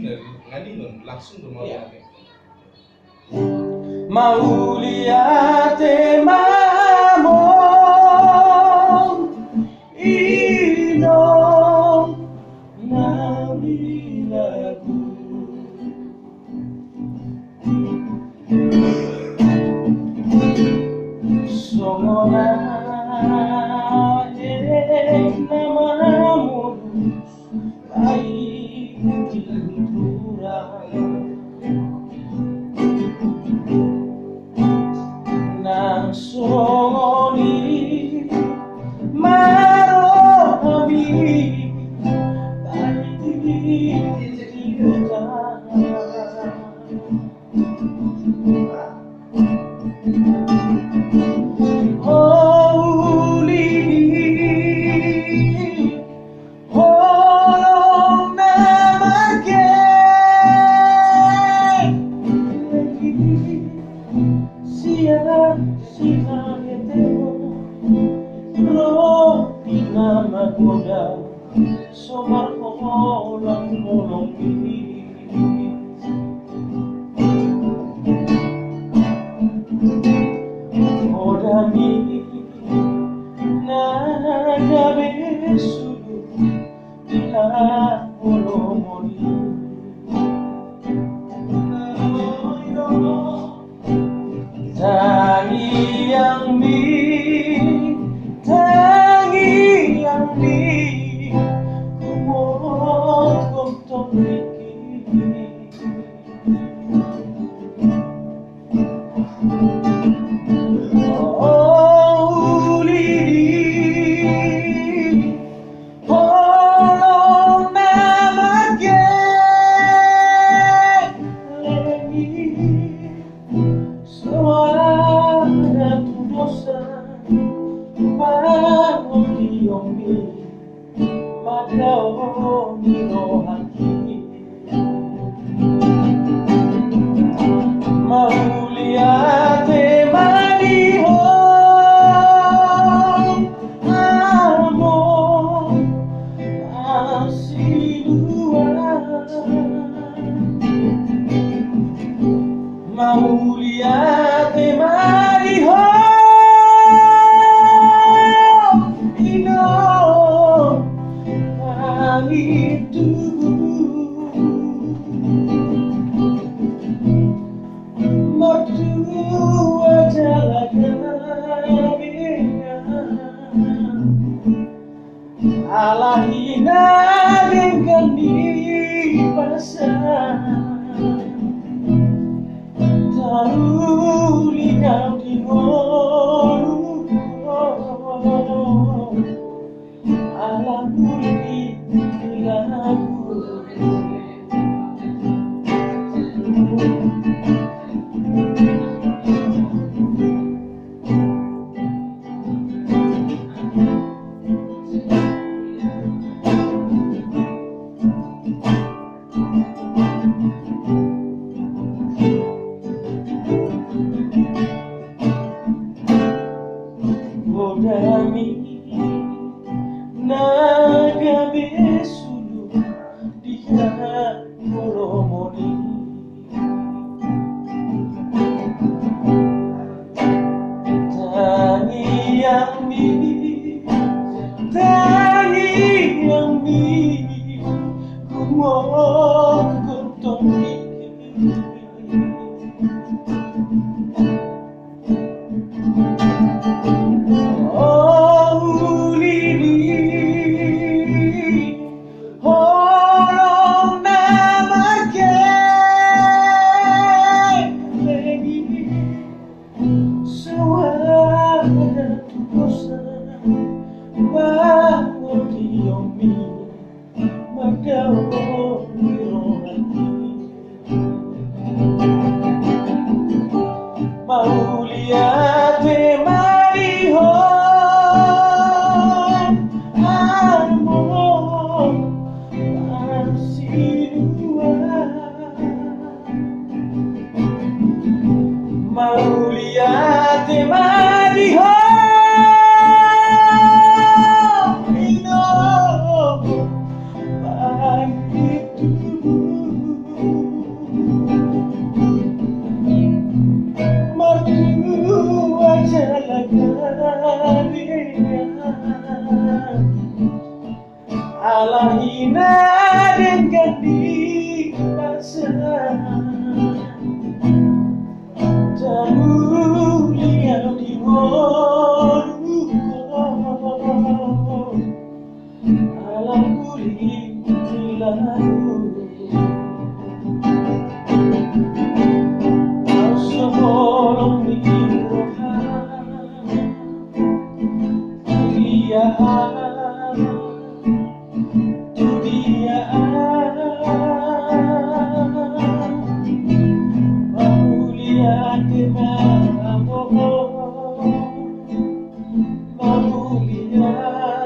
ngadi langsung ke mau Iya. Mau lihat temamon inom nabi lagu songona namamu baik tintura nang songoni maromi baik tintura somar olang molong ini odami naga besudu diha molomoni tangi yang mau lihat temariho ino itu berdua jalan alahina dengan di pasar Taruli kau di molu alam pulih lagu Odami naga besudu diha molomoni tangi yang kumok gotong mau lihat temariho amor masih dua mau lihat temariho ino baik Alahina dengan di pasar Jamulia di moruko Alam kulit lalu Asabolong di rohan Mamuliat